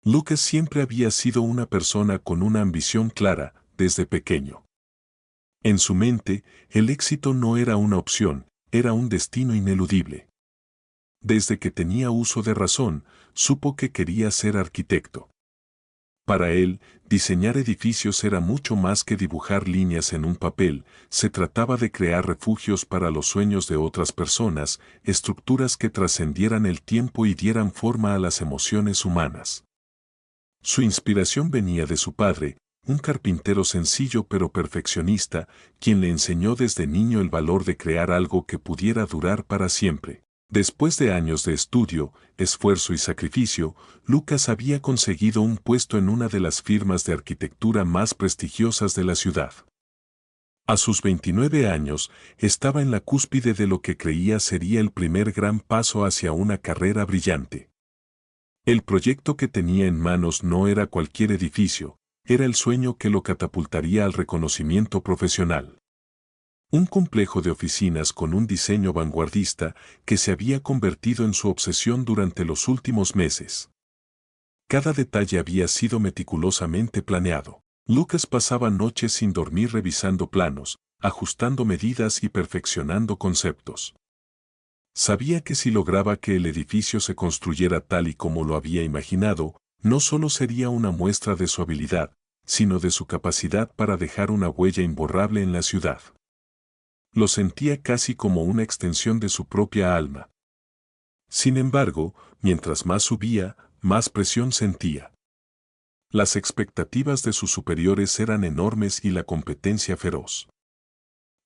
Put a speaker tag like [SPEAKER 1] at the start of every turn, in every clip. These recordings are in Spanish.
[SPEAKER 1] Lucas siempre había sido una persona con una ambición clara, desde pequeño. En su mente, el éxito no era una opción, era un destino ineludible. Desde que tenía uso de razón, supo que quería ser arquitecto. Para él, diseñar edificios era mucho más que dibujar líneas en un papel, se trataba de crear refugios para los sueños de otras personas, estructuras que trascendieran el tiempo y dieran forma a las emociones humanas. Su inspiración venía de su padre, un carpintero sencillo pero perfeccionista, quien le enseñó desde niño el valor de crear algo que pudiera durar para siempre. Después de años de estudio, esfuerzo y sacrificio, Lucas había conseguido un puesto en una de las firmas de arquitectura más prestigiosas de la ciudad. A sus 29 años, estaba en la cúspide de lo que creía sería el primer gran paso hacia una carrera brillante. El proyecto que tenía en manos no era cualquier edificio, era el sueño que lo catapultaría al reconocimiento profesional. Un complejo de oficinas con un diseño vanguardista que se había convertido en su obsesión durante los últimos meses. Cada detalle había sido meticulosamente planeado. Lucas pasaba noches sin dormir revisando planos, ajustando medidas y perfeccionando conceptos. Sabía que si lograba que el edificio se construyera tal y como lo había imaginado, no solo sería una muestra de su habilidad, sino de su capacidad para dejar una huella imborrable en la ciudad. Lo sentía casi como una extensión de su propia alma. Sin embargo, mientras más subía, más presión sentía. Las expectativas de sus superiores eran enormes y la competencia feroz.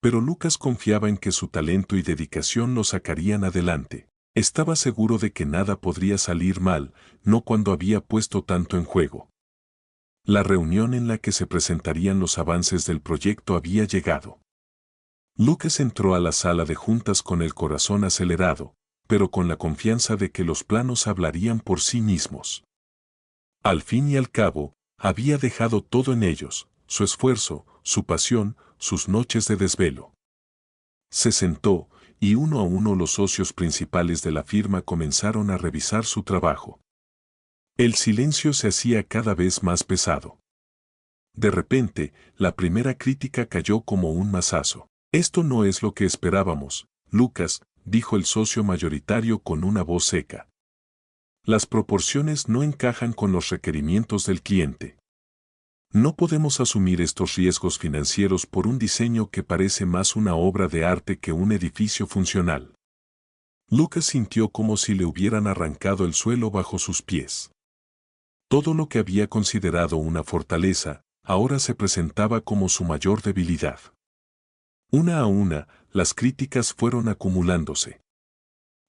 [SPEAKER 1] Pero Lucas confiaba en que su talento y dedicación lo sacarían adelante. Estaba seguro de que nada podría salir mal, no cuando había puesto tanto en juego. La reunión en la que se presentarían los avances del proyecto había llegado. Lucas entró a la sala de juntas con el corazón acelerado, pero con la confianza de que los planos hablarían por sí mismos. Al fin y al cabo, había dejado todo en ellos, su esfuerzo, su pasión, sus noches de desvelo. Se sentó, y uno a uno los socios principales de la firma comenzaron a revisar su trabajo. El silencio se hacía cada vez más pesado. De repente, la primera crítica cayó como un mazazo. Esto no es lo que esperábamos, Lucas, dijo el socio mayoritario con una voz seca. Las proporciones no encajan con los requerimientos del cliente. No podemos asumir estos riesgos financieros por un diseño que parece más una obra de arte que un edificio funcional. Lucas sintió como si le hubieran arrancado el suelo bajo sus pies. Todo lo que había considerado una fortaleza, ahora se presentaba como su mayor debilidad. Una a una, las críticas fueron acumulándose.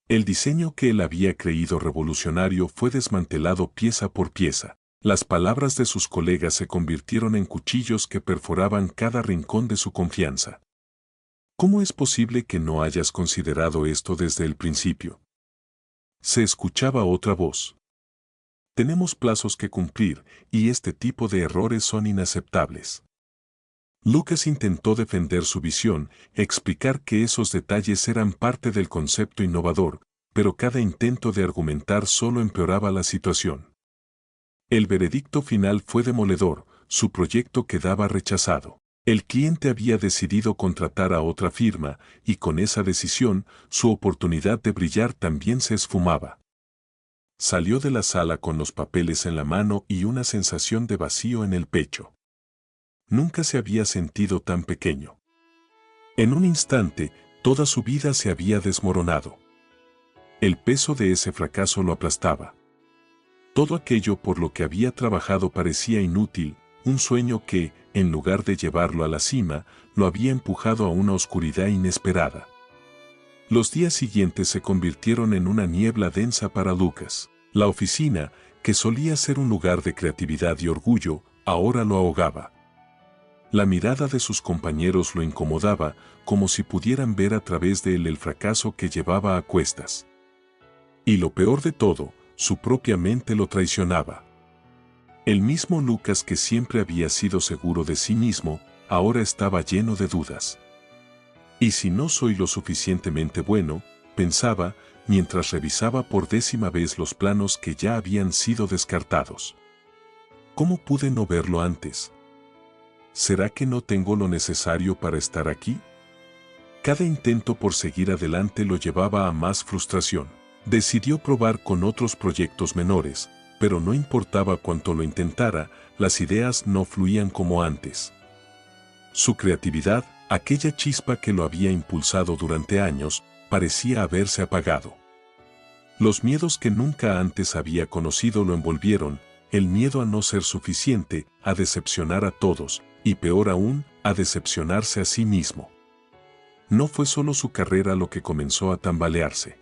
[SPEAKER 1] El diseño que él había creído revolucionario fue desmantelado pieza por pieza. Las palabras de sus colegas se convirtieron en cuchillos que perforaban cada rincón de su confianza. ¿Cómo es posible que no hayas considerado esto desde el principio? Se escuchaba otra voz. Tenemos plazos que cumplir, y este tipo de errores son inaceptables. Lucas intentó defender su visión, explicar que esos detalles eran parte del concepto innovador, pero cada intento de argumentar solo empeoraba la situación. El veredicto final fue demoledor, su proyecto quedaba rechazado. El cliente había decidido contratar a otra firma, y con esa decisión, su oportunidad de brillar también se esfumaba. Salió de la sala con los papeles en la mano y una sensación de vacío en el pecho. Nunca se había sentido tan pequeño. En un instante, toda su vida se había desmoronado. El peso de ese fracaso lo aplastaba. Todo aquello por lo que había trabajado parecía inútil, un sueño que, en lugar de llevarlo a la cima, lo había empujado a una oscuridad inesperada. Los días siguientes se convirtieron en una niebla densa para Lucas. La oficina, que solía ser un lugar de creatividad y orgullo, ahora lo ahogaba. La mirada de sus compañeros lo incomodaba, como si pudieran ver a través de él el fracaso que llevaba a cuestas. Y lo peor de todo, su propia mente lo traicionaba. El mismo Lucas que siempre había sido seguro de sí mismo, ahora estaba lleno de dudas. ¿Y si no soy lo suficientemente bueno?, pensaba, mientras revisaba por 10ª vez los planos que ya habían sido descartados. ¿Cómo pude no verlo antes? ¿Será que no tengo lo necesario para estar aquí? Cada intento por seguir adelante lo llevaba a más frustración. Decidió probar con otros proyectos menores, pero no importaba cuánto lo intentara, las ideas no fluían como antes. Su creatividad, aquella chispa que lo había impulsado durante años, parecía haberse apagado. Los miedos que nunca antes había conocido lo envolvieron, el miedo a no ser suficiente, a decepcionar a todos, y peor aún, a decepcionarse a sí mismo. No fue solo su carrera lo que comenzó a tambalearse.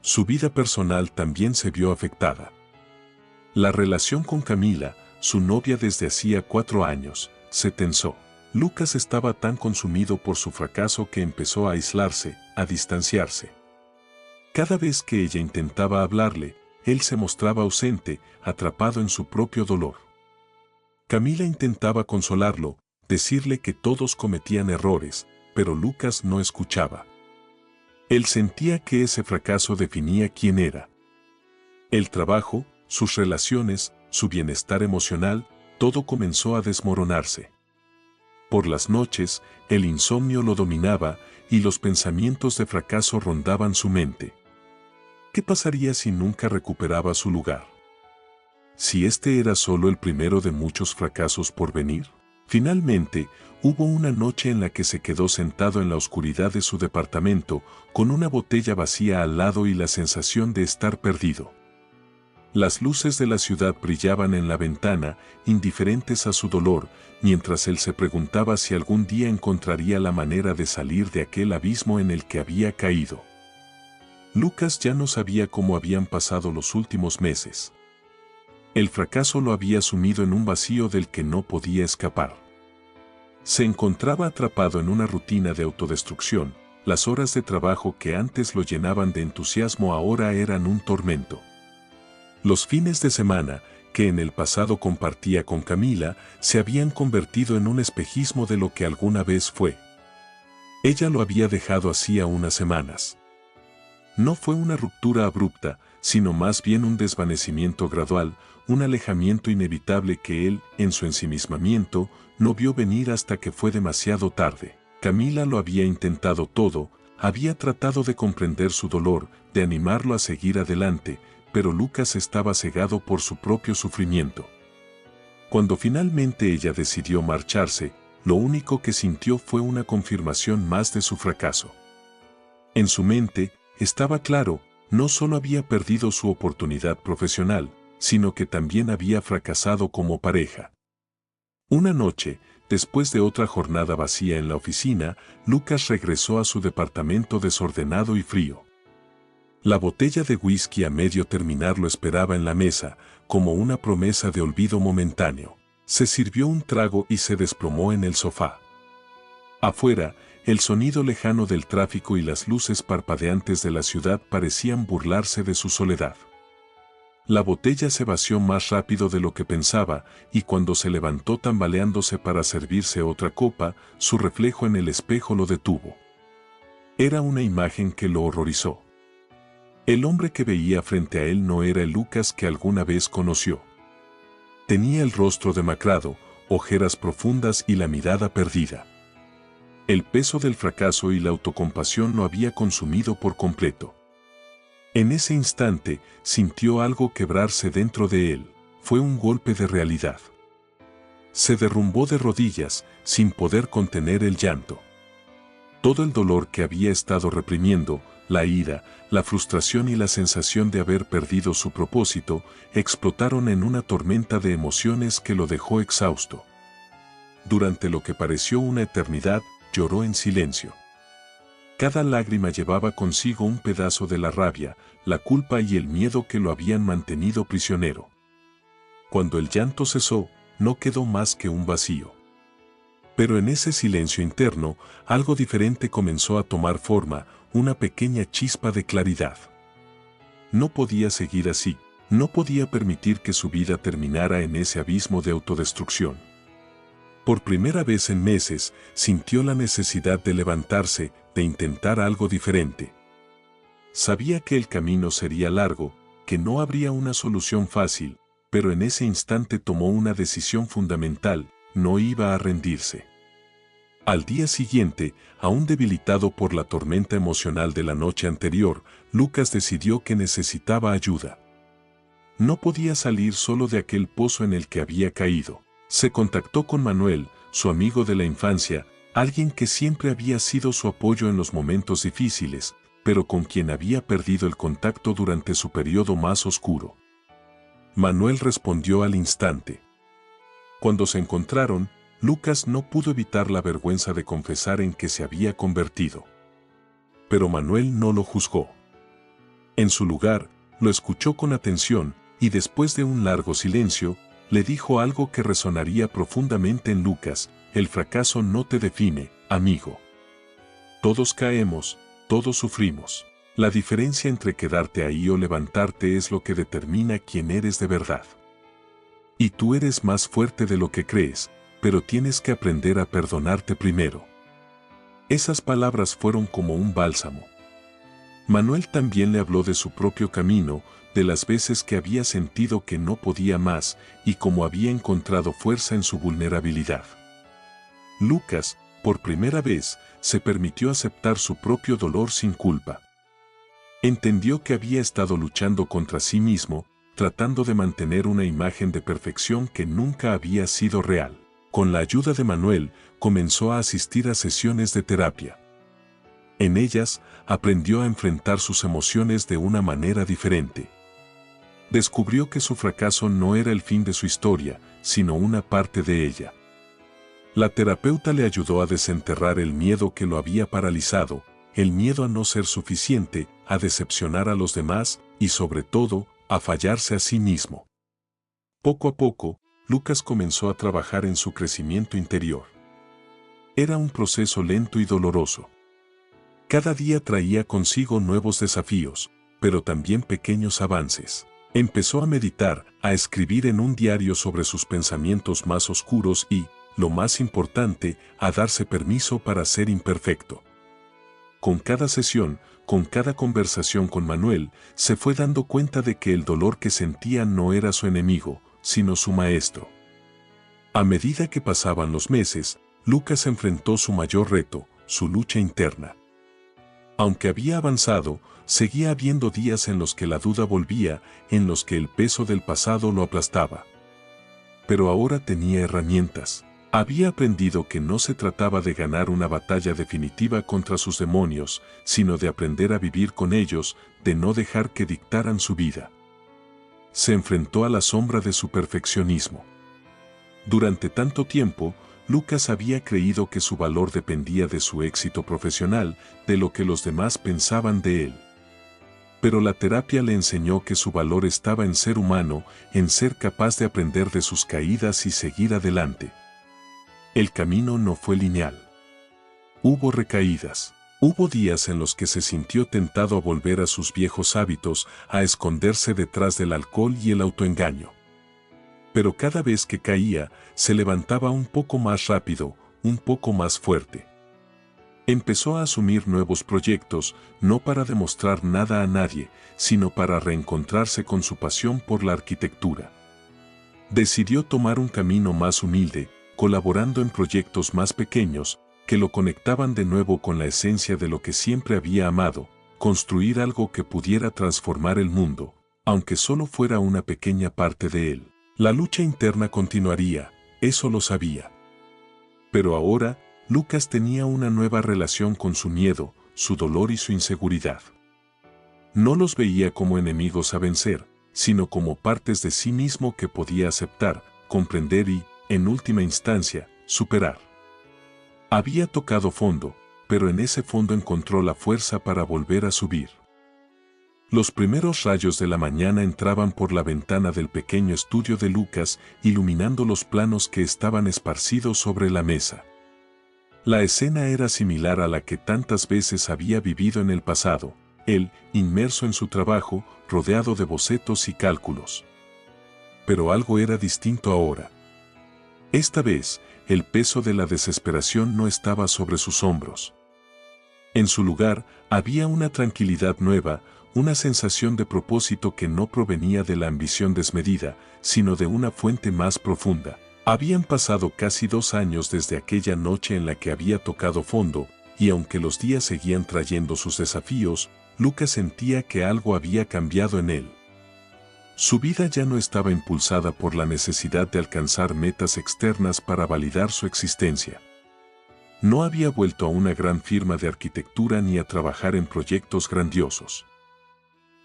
[SPEAKER 1] Su vida personal también se vio afectada. La relación con Camila, su novia desde hacía 4 años, se tensó. Lucas estaba tan consumido por su fracaso que empezó a aislarse, a distanciarse. Cada vez que ella intentaba hablarle, él se mostraba ausente, atrapado en su propio dolor. Camila intentaba consolarlo, decirle que todos cometían errores, pero Lucas no escuchaba. Él sentía que ese fracaso definía quién era. El trabajo, sus relaciones, su bienestar emocional, todo comenzó a desmoronarse. Por las noches, el insomnio lo dominaba y los pensamientos de fracaso rondaban su mente. ¿Qué pasaría si nunca recuperaba su lugar? ¿Si este era solo el primero de muchos fracasos por venir? Finalmente, hubo una noche en la que se quedó sentado en la oscuridad de su departamento, con una botella vacía al lado y la sensación de estar perdido. Las luces de la ciudad brillaban en la ventana, indiferentes a su dolor, mientras él se preguntaba si algún día encontraría la manera de salir de aquel abismo en el que había caído. Lucas ya no sabía cómo habían pasado los últimos meses. El fracaso lo había sumido en un vacío del que no podía escapar. Se encontraba atrapado en una rutina de autodestrucción. Las horas de trabajo que antes lo llenaban de entusiasmo ahora eran un tormento. Los fines de semana, que en el pasado compartía con Camila, se habían convertido en un espejismo de lo que alguna vez fue. Ella lo había dejado hacía unas semanas. No fue una ruptura abrupta, sino más bien un desvanecimiento gradual, un alejamiento inevitable que él, en su ensimismamiento, no vio venir hasta que fue demasiado tarde. Camila lo había intentado todo, había tratado de comprender su dolor, de animarlo a seguir adelante, pero Lucas estaba cegado por su propio sufrimiento. Cuando finalmente ella decidió marcharse, lo único que sintió fue una confirmación más de su fracaso. En su mente, estaba claro, no solo había perdido su oportunidad profesional, sino que también había fracasado como pareja. Una noche, después de otra jornada vacía en la oficina, Lucas regresó a su departamento desordenado y frío. La botella de whisky a medio terminar lo esperaba en la mesa, como una promesa de olvido momentáneo. Se sirvió un trago y se desplomó en el sofá. Afuera, el sonido lejano del tráfico y las luces parpadeantes de la ciudad parecían burlarse de su soledad. La botella se vació más rápido de lo que pensaba, y cuando se levantó tambaleándose para servirse otra copa, su reflejo en el espejo lo detuvo. Era una imagen que lo horrorizó. El hombre que veía frente a él no era el Lucas que alguna vez conoció. Tenía el rostro demacrado, ojeras profundas y la mirada perdida. El peso del fracaso y la autocompasión lo había consumido por completo. En ese instante, sintió algo quebrarse dentro de él. Fue un golpe de realidad. Se derrumbó de rodillas, sin poder contener el llanto. Todo el dolor que había estado reprimiendo, la ira, la frustración y la sensación de haber perdido su propósito, explotaron en una tormenta de emociones que lo dejó exhausto. Durante lo que pareció una eternidad, lloró en silencio. Cada lágrima llevaba consigo un pedazo de la rabia, la culpa y el miedo que lo habían mantenido prisionero. Cuando el llanto cesó, no quedó más que un vacío. Pero en ese silencio interno, algo diferente comenzó a tomar forma, una pequeña chispa de claridad. No podía seguir así, no podía permitir que su vida terminara en ese abismo de autodestrucción. Por primera vez en meses, sintió la necesidad de levantarse, de intentar algo diferente. Sabía que el camino sería largo, que no habría una solución fácil, pero en ese instante tomó una decisión fundamental: no iba a rendirse. Al día siguiente, aún debilitado por la tormenta emocional de la noche anterior, Lucas decidió que necesitaba ayuda. No podía salir solo de aquel pozo en el que había caído. Se contactó con Manuel, su amigo de la infancia, alguien que siempre había sido su apoyo en los momentos difíciles, pero con quien había perdido el contacto durante su periodo más oscuro. Manuel respondió al instante. Cuando se encontraron, Lucas no pudo evitar la vergüenza de confesar en que se había convertido. Pero Manuel no lo juzgó. En su lugar, lo escuchó con atención, y después de un largo silencio, le dijo algo que resonaría profundamente en Lucas: el fracaso no te define, amigo. Todos caemos, todos sufrimos. La diferencia entre quedarte ahí o levantarte es lo que determina quién eres de verdad. Y tú eres más fuerte de lo que crees, pero tienes que aprender a perdonarte primero. Esas palabras fueron como un bálsamo. Manuel también le habló de su propio camino, de las veces que había sentido que no podía más y cómo había encontrado fuerza en su vulnerabilidad. Lucas, por primera vez, se permitió aceptar su propio dolor sin culpa. Entendió que había estado luchando contra sí mismo, tratando de mantener una imagen de perfección que nunca había sido real. Con la ayuda de Manuel, comenzó a asistir a sesiones de terapia. En ellas, aprendió a enfrentar sus emociones de una manera diferente. Descubrió que su fracaso no era el fin de su historia, sino una parte de ella. La terapeuta le ayudó a desenterrar el miedo que lo había paralizado, el miedo a no ser suficiente, a decepcionar a los demás y, sobre todo, a fallarse a sí mismo. Poco a poco, Lucas comenzó a trabajar en su crecimiento interior. Era un proceso lento y doloroso. Cada día traía consigo nuevos desafíos, pero también pequeños avances. Empezó a meditar, a escribir en un diario sobre sus pensamientos más oscuros y, lo más importante, a darse permiso para ser imperfecto. Con cada sesión, con cada conversación con Manuel, se fue dando cuenta de que el dolor que sentía no era su enemigo, sino su maestro. A medida que pasaban los meses, Lucas enfrentó su mayor reto, su lucha interna. Aunque había avanzado, seguía habiendo días en los que la duda volvía, en los que el peso del pasado lo aplastaba. Pero ahora tenía herramientas. Había aprendido que no se trataba de ganar una batalla definitiva contra sus demonios, sino de aprender a vivir con ellos, de no dejar que dictaran su vida. Se enfrentó a la sombra de su perfeccionismo. Durante tanto tiempo, Lucas había creído que su valor dependía de su éxito profesional, de lo que los demás pensaban de él. Pero la terapia le enseñó que su valor estaba en ser humano, en ser capaz de aprender de sus caídas y seguir adelante. El camino no fue lineal. Hubo recaídas. Hubo días en los que se sintió tentado a volver a sus viejos hábitos, a esconderse detrás del alcohol y el autoengaño. Pero cada vez que caía, se levantaba un poco más rápido, un poco más fuerte. Empezó a asumir nuevos proyectos, no para demostrar nada a nadie, sino para reencontrarse con su pasión por la arquitectura. Decidió tomar un camino más humilde, colaborando en proyectos más pequeños, que lo conectaban de nuevo con la esencia de lo que siempre había amado, construir algo que pudiera transformar el mundo, aunque solo fuera una pequeña parte de él. La lucha interna continuaría, eso lo sabía. Pero ahora, Lucas tenía una nueva relación con su miedo, su dolor y su inseguridad. No los veía como enemigos a vencer, sino como partes de sí mismo que podía aceptar, comprender y, en última instancia, superar. Había tocado fondo, pero en ese fondo encontró la fuerza para volver a subir. Los primeros rayos de la mañana entraban por la ventana del pequeño estudio de Lucas, iluminando los planos que estaban esparcidos sobre la mesa. La escena era similar a la que tantas veces había vivido en el pasado, él, inmerso en su trabajo, rodeado de bocetos y cálculos. Pero algo era distinto ahora. Esta vez, el peso de la desesperación no estaba sobre sus hombros. En su lugar, había una tranquilidad nueva, una sensación de propósito que no provenía de la ambición desmedida, sino de una fuente más profunda. Habían pasado casi 2 años desde aquella noche en la que había tocado fondo, y aunque los días seguían trayendo sus desafíos, Lucas sentía que algo había cambiado en él. Su vida ya no estaba impulsada por la necesidad de alcanzar metas externas para validar su existencia. No había vuelto a una gran firma de arquitectura ni a trabajar en proyectos grandiosos.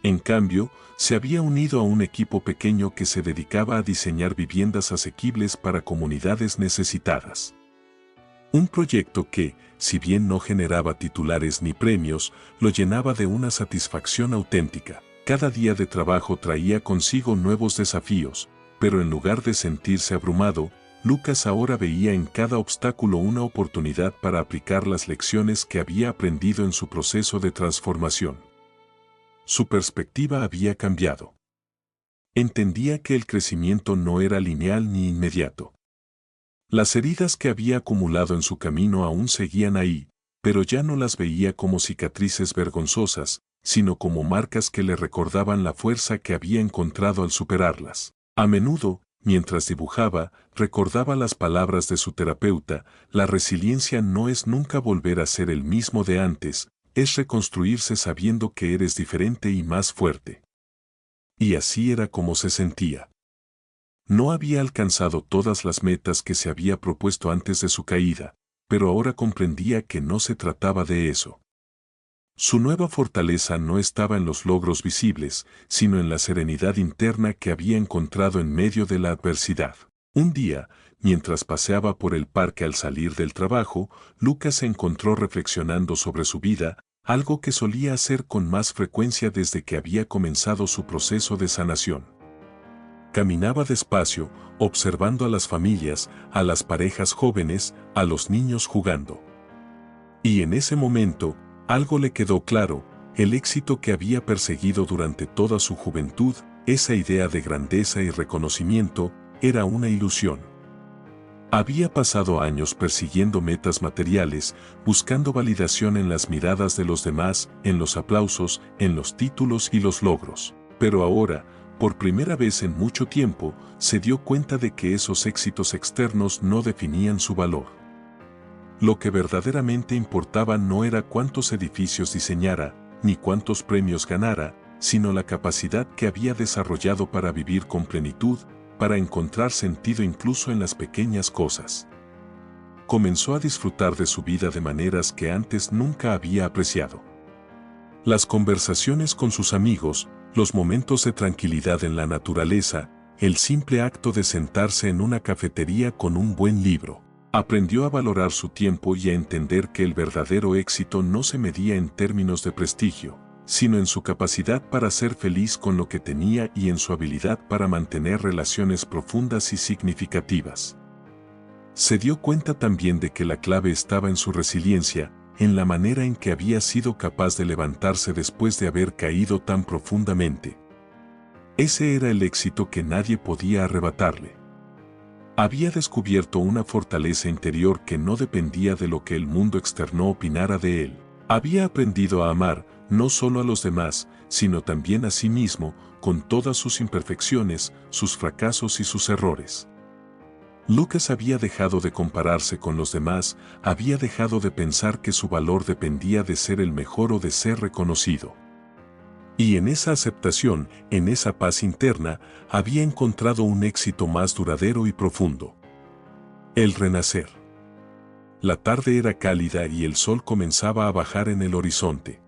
[SPEAKER 1] En cambio, se había unido a un equipo pequeño que se dedicaba a diseñar viviendas asequibles para comunidades necesitadas. Un proyecto que, si bien no generaba titulares ni premios, lo llenaba de una satisfacción auténtica. Cada día de trabajo traía consigo nuevos desafíos, pero en lugar de sentirse abrumado, Lucas ahora veía en cada obstáculo una oportunidad para aplicar las lecciones que había aprendido en su proceso de transformación. Su perspectiva había cambiado. Entendía que el crecimiento no era lineal ni inmediato. Las heridas que había acumulado en su camino aún seguían ahí, pero ya no las veía como cicatrices vergonzosas, sino como marcas que le recordaban la fuerza que había encontrado al superarlas. A menudo, mientras dibujaba, recordaba las palabras de su terapeuta: la resiliencia no es nunca volver a ser el mismo de antes, es reconstruirse sabiendo que eres diferente y más fuerte. Y así era como se sentía. No había alcanzado todas las metas que se había propuesto antes de su caída, pero ahora comprendía que no se trataba de eso. Su nueva fortaleza no estaba en los logros visibles, sino en la serenidad interna que había encontrado en medio de la adversidad. Un día, mientras paseaba por el parque al salir del trabajo, Lucas se encontró reflexionando sobre su vida, algo que solía hacer con más frecuencia desde que había comenzado su proceso de sanación. Caminaba despacio, observando a las familias, a las parejas jóvenes, a los niños jugando. Y en ese momento, algo le quedó claro: el éxito que había perseguido durante toda su juventud, esa idea de grandeza y reconocimiento, era una ilusión. Había pasado años persiguiendo metas materiales, buscando validación en las miradas de los demás, en los aplausos, en los títulos y los logros. Pero ahora, por primera vez en mucho tiempo, se dio cuenta de que esos éxitos externos no definían su valor. Lo que verdaderamente importaba no era cuántos edificios diseñara, ni cuántos premios ganara, sino la capacidad que había desarrollado para vivir con plenitud, para encontrar sentido incluso en las pequeñas cosas. Comenzó a disfrutar de su vida de maneras que antes nunca había apreciado. Las conversaciones con sus amigos, los momentos de tranquilidad en la naturaleza, el simple acto de sentarse en una cafetería con un buen libro. Aprendió a valorar su tiempo y a entender que el verdadero éxito no se medía en términos de prestigio, sino en su capacidad para ser feliz con lo que tenía y en su habilidad para mantener relaciones profundas y significativas. Se dio cuenta también de que la clave estaba en su resiliencia, en la manera en que había sido capaz de levantarse después de haber caído tan profundamente. Ese era el éxito que nadie podía arrebatarle. Había descubierto una fortaleza interior que no dependía de lo que el mundo externo opinara de él. Había aprendido a amar, no solo a los demás, sino también a sí mismo, con todas sus imperfecciones, sus fracasos y sus errores. Lucas había dejado de compararse con los demás, había dejado de pensar que su valor dependía de ser el mejor o de ser reconocido. Y en esa aceptación, en esa paz interna, había encontrado un éxito más duradero y profundo. El renacer. La tarde era cálida y el sol comenzaba a bajar en el horizonte.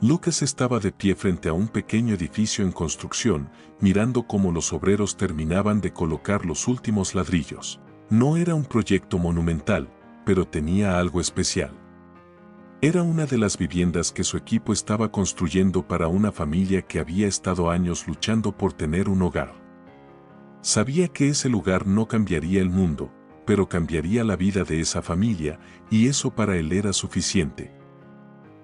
[SPEAKER 1] Lucas estaba de pie frente a un pequeño edificio en construcción, mirando cómo los obreros terminaban de colocar los últimos ladrillos. No era un proyecto monumental, pero tenía algo especial. Era una de las viviendas que su equipo estaba construyendo para una familia que había estado años luchando por tener un hogar. Sabía que ese lugar no cambiaría el mundo, pero cambiaría la vida de esa familia, y eso para él era suficiente.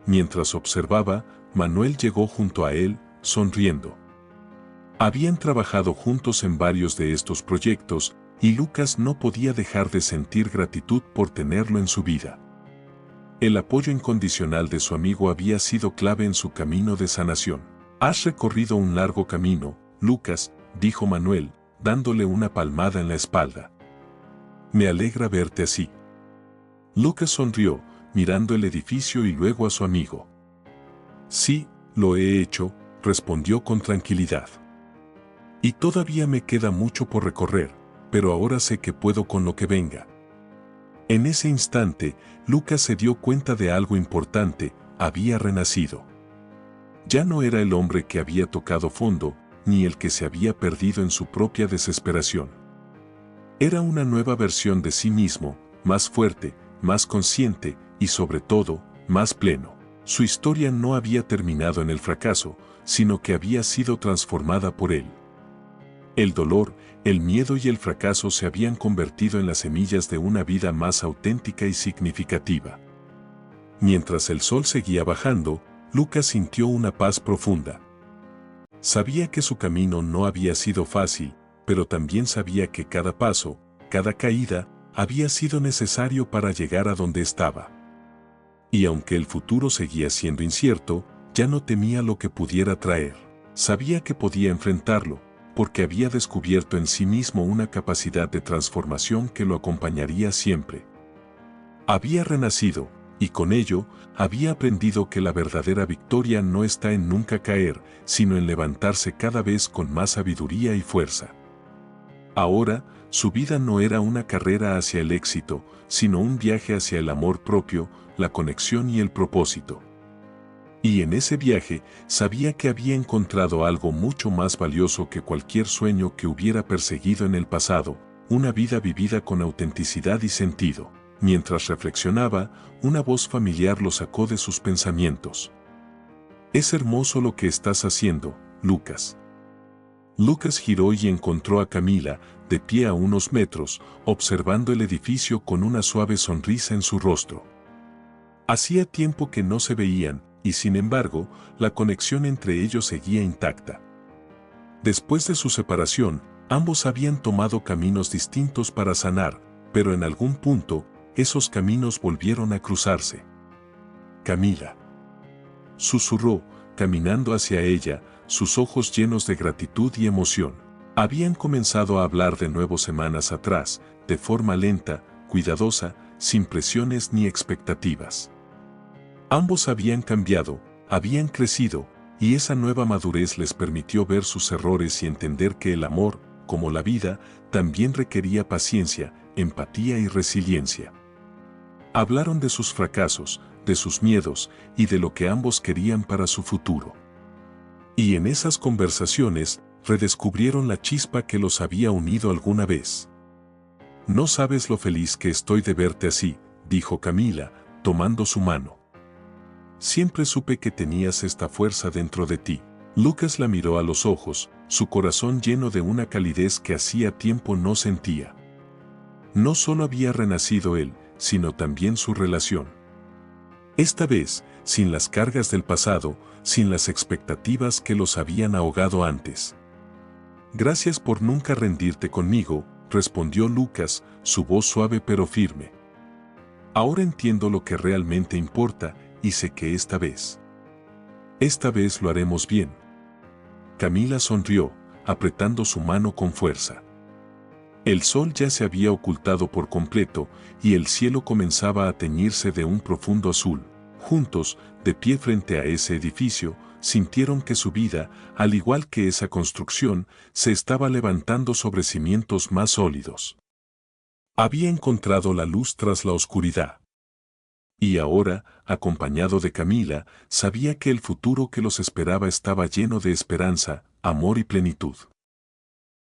[SPEAKER 1] Mientras observaba, Manuel llegó junto a él, sonriendo. Habían trabajado juntos en varios de estos proyectos, y Lucas no podía dejar de sentir gratitud por tenerlo en su vida. El apoyo incondicional de su amigo había sido clave en su camino de sanación. Has recorrido un largo camino, Lucas, dijo Manuel, dándole una palmada en la espalda. Me alegra verte así. Lucas sonrió, mirando el edificio y luego a su amigo. Sí, lo he hecho, respondió con tranquilidad. Y todavía me queda mucho por recorrer, pero ahora sé que puedo con lo que venga. En ese instante, Lucas se dio cuenta de algo importante: había renacido. Ya no era el hombre que había tocado fondo, ni el que se había perdido en su propia desesperación. Era una nueva versión de sí mismo, más fuerte, más consciente y sobre todo, más pleno. Su historia no había terminado en el fracaso, sino que había sido transformada por él. El dolor, el miedo y el fracaso se habían convertido en las semillas de una vida más auténtica y significativa. Mientras el sol seguía bajando, Lucas sintió una paz profunda. Sabía que su camino no había sido fácil, pero también sabía que cada paso, cada caída, había sido necesario para llegar a donde estaba. Y aunque el futuro seguía siendo incierto, ya no temía lo que pudiera traer. Sabía que podía enfrentarlo, porque había descubierto en sí mismo una capacidad de transformación que lo acompañaría siempre. Había renacido, y con ello, había aprendido que la verdadera victoria no está en nunca caer, sino en levantarse cada vez con más sabiduría y fuerza. Ahora, su vida no era una carrera hacia el éxito, sino un viaje hacia el amor propio, la conexión y el propósito. Y en ese viaje, sabía que había encontrado algo mucho más valioso que cualquier sueño que hubiera perseguido en el pasado: una vida vivida con autenticidad y sentido. Mientras reflexionaba, una voz familiar lo sacó de sus pensamientos. Es hermoso lo que estás haciendo, Lucas. Lucas giró y encontró a Camila, de pie a unos metros, observando el edificio con una suave sonrisa en su rostro. Hacía tiempo que no se veían, y sin embargo, la conexión entre ellos seguía intacta. Después de su separación, ambos habían tomado caminos distintos para sanar, pero en algún punto, esos caminos volvieron a cruzarse. Camila, susurró, caminando hacia ella, sus ojos llenos de gratitud y emoción. Habían comenzado a hablar de nuevo semanas atrás, de forma lenta, cuidadosa, sin presiones ni expectativas. Ambos habían cambiado, habían crecido, y esa nueva madurez les permitió ver sus errores y entender que el amor, como la vida, también requería paciencia, empatía y resiliencia. Hablaron de sus fracasos, de sus miedos y de lo que ambos querían para su futuro. Y en esas conversaciones, redescubrieron la chispa que los había unido alguna vez. No sabes lo feliz que estoy de verte así, dijo Camila, tomando su mano. Siempre supe que tenías esta fuerza dentro de ti. Lucas la miró a los ojos, su corazón lleno de una calidez que hacía tiempo no sentía. No solo había renacido él, sino también su relación. Esta vez, sin las cargas del pasado, sin las expectativas que los habían ahogado antes. Gracias por nunca rendirte conmigo, respondió Lucas, su voz suave pero firme. Ahora entiendo lo que realmente importa, y sé que esta vez lo haremos bien. Camila sonrió, apretando su mano con fuerza. El sol ya se había ocultado por completo, y el cielo comenzaba a teñirse de un profundo azul. Juntos, de pie frente a ese edificio, sintieron que su vida, al igual que esa construcción, se estaba levantando sobre cimientos más sólidos. Había encontrado la luz tras la oscuridad. Y ahora, acompañado de Camila, sabía que el futuro que los esperaba estaba lleno de esperanza, amor y plenitud.